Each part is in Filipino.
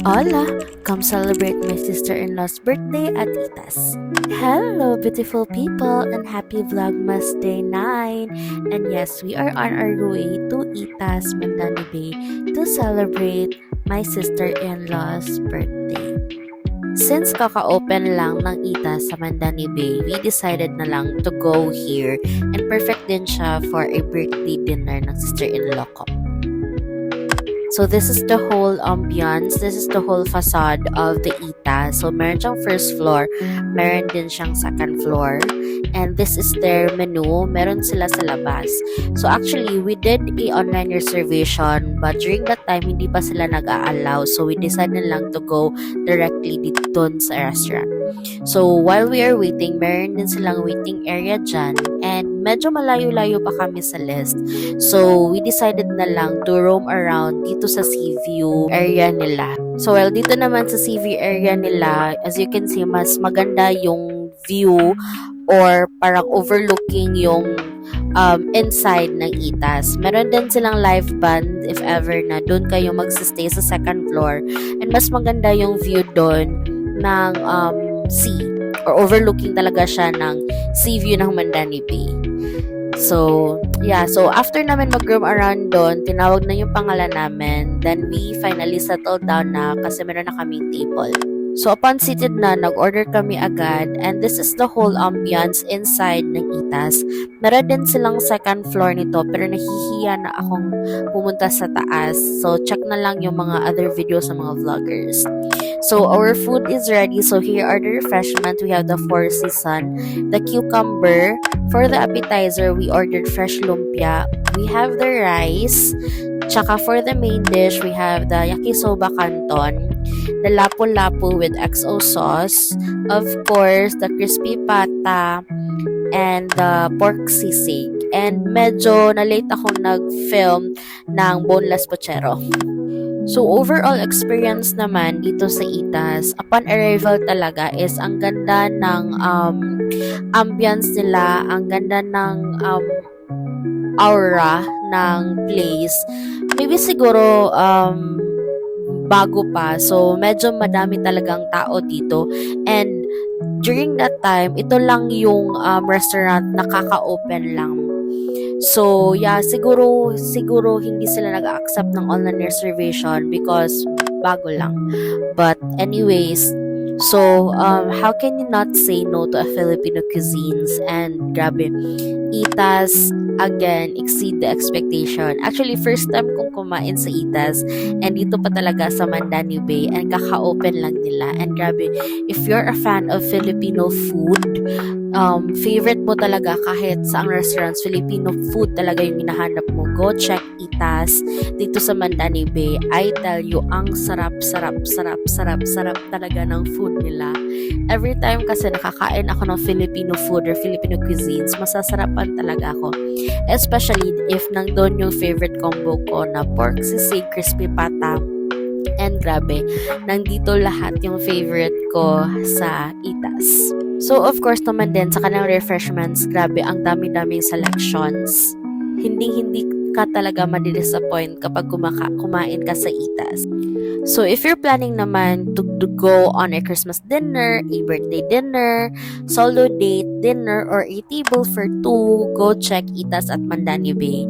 Hola! Come celebrate my sister-in-law's birthday at Itas. Hello, beautiful people, and happy Vlogmas Day 9! And yes, we are on our way to Itas, Mandani Bay to celebrate my sister-in-law's birthday. Since kaka-open lang ng Itas sa Mandani Bay, we decided na lang to go here, and perfect din siya for a birthday dinner ng sister-in-law ko. So this is the whole ambience, this is the whole facade of the Ita. So meron siyang first floor, meron din siyang second floor. And this is their menu, meron sila sa labas. So actually, we did a online reservation, but during that time, hindi pa sila nag-a-allow. So we decided lang to go directly dito sa restaurant. So while we are waiting, meron din silang waiting area dyan. And medyo malayo-layo pa kami sa list. So we decided na lang to roam around dito sa sea view area nila. So while dito naman sa sea view area nila, as you can see, mas maganda yung view or parang overlooking yung inside ng Itas. Meron din silang live band if ever na doon kayo magsistay sa second floor. And mas maganda yung view doon ng sea or overlooking talaga siya ng sea view ng Mandani Bay. So, yeah. So, after namin mag-roam around doon, tinawag na yung pangalan namin. Then, we finally settled down na kasi meron na kaming table. So, upon seated na, nag-order kami agad. And this is the whole ambience inside ng Itas. Meron din silang second floor nito, pero nahihiya na akong pumunta sa taas. So, check na lang yung mga other videos ng mga vloggers. So, our food is ready. So, here are the refreshments. We have the Four Seasons, the cucumber. For the appetizer, we ordered fresh lumpia. We have the rice. Tsaka for the main dish, we have the yakisoba canton, the lapu-lapu with XO sauce, of course, the crispy pata, and the pork sisig. And medyo na-late ako nag-film ng boneless pochero. So, overall experience naman dito sa Itas, upon arrival talaga is ang ganda ng ambience nila, ang ganda ng aura ng place. Maybe siguro bago pa. So, medyo madami talagang tao dito. And during that time, ito lang yung restaurant na kaka-open lang. So, yeah, siguro hindi sila nag-accept ng online reservation because bago lang. But anyways, so how can you not say no to a Filipino cuisines? And grabe, Itas again exceed the expectation. Actually, first time kong kumain sa Itas, and dito pa talaga sa Mandani Bay, and kaka-open lang nila. And grabe, if you're a fan of Filipino food, favorite mo talaga kahit sa ang restaurants, Filipino food talaga yung hinahanap mo, go check Itas dito sa Mandani Bay. I tell you, ang sarap talaga ng food nila. Every time kasi nakakain ako ng Filipino food or Filipino cuisines, masasarapan talaga ako. Especially if nandun yung favorite combo ko na pork sisig, crispy pata, and grabe, nandito lahat yung favorite ko sa Itas. So, of course naman din sa kanilang refreshments, grabe, ang dami-daming selections. Hindi ka talaga madidisappoint kapag kumain ka sa Itas. So, if you're planning naman to go on a Christmas dinner, a birthday dinner, solo date dinner, or a table for two, go check Itas at Mandani Bay.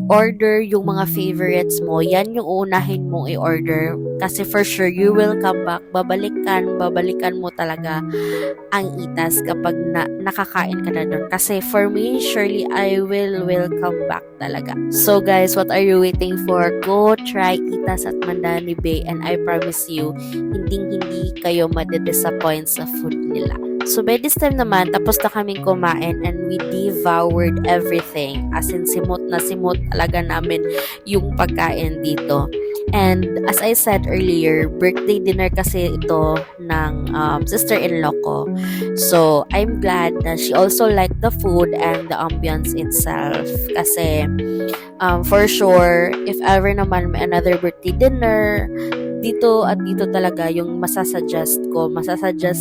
Order yung mga favorites mo. Yan yung uunahin mong i-order. Kasi for sure, you will come back. Babalikan mo talaga ang Itas kapag nakakain ka na doon. Kasi for me, surely I will come back talaga. So guys, what are you waiting for? Go try Itas at Mandani Bay, and I promise you, hindi kayo madidisappoint sa food nila. So by this time naman, tapos na kaming kumain and we devoured everything. As in, simot talaga namin yung pagkain dito. And as I said earlier, birthday dinner kasi ito ng sister-in-law ko. So I'm glad na she also liked the food and the ambience itself. Kasi for sure, if ever naman may another birthday dinner, dito talaga yung masasuggest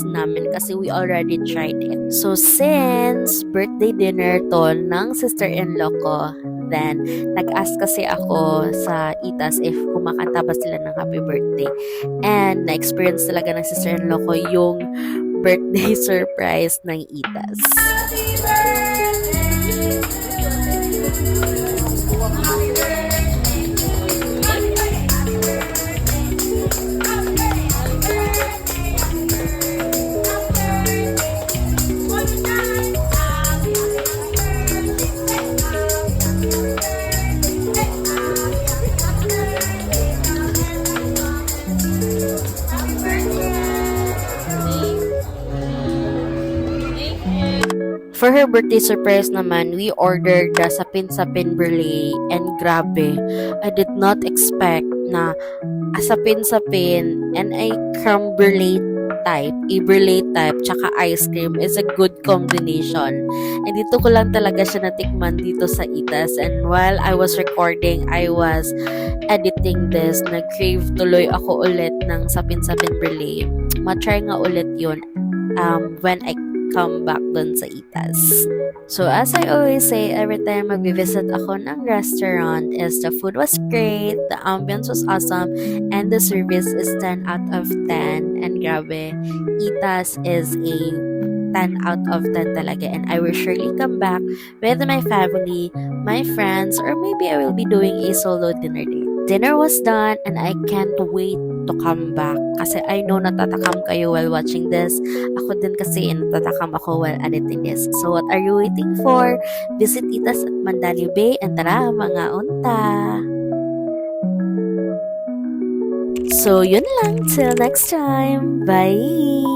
namin kasi we already tried it. So since birthday dinner to ng sister-in-law ko, then, nag-ask kasi ako sa Itas if kumakanta ba sila ng happy birthday. And na-experience talaga ng sister-in-law ko yung birthday surprise ng Itas. For her birthday surprise naman, we ordered the sapin-sapin brulee and grabe, I did not expect na a sapin-sapin and a creme brulee type, a brulee type, tsaka ice cream is a good combination. And dito ko lang talaga siya natikman dito sa Itas. And while I was recording, I was editing this, nag-crave tuloy ako ulit ng sapin-sapin brulee. Ma-try nga ulit yun when I come back dun sa Itas. So as I always say, every time mag-visit ako ng restaurant is the food was great, the ambience was awesome, and the service is 10 out of 10. And grabe, Itas is a 10 out of 10 talaga, and I will surely come back with my family, my friends, or maybe I will be doing a solo dinner date. Dinner was done and I can't wait to come back kasi I know natatakam kayo while watching this. Ako din kasi natatakam ako while editing this. So what are you waiting for? Visit Itas at Mandaluyong Bay and tara mga unta! So yun lang, till next time. Bye!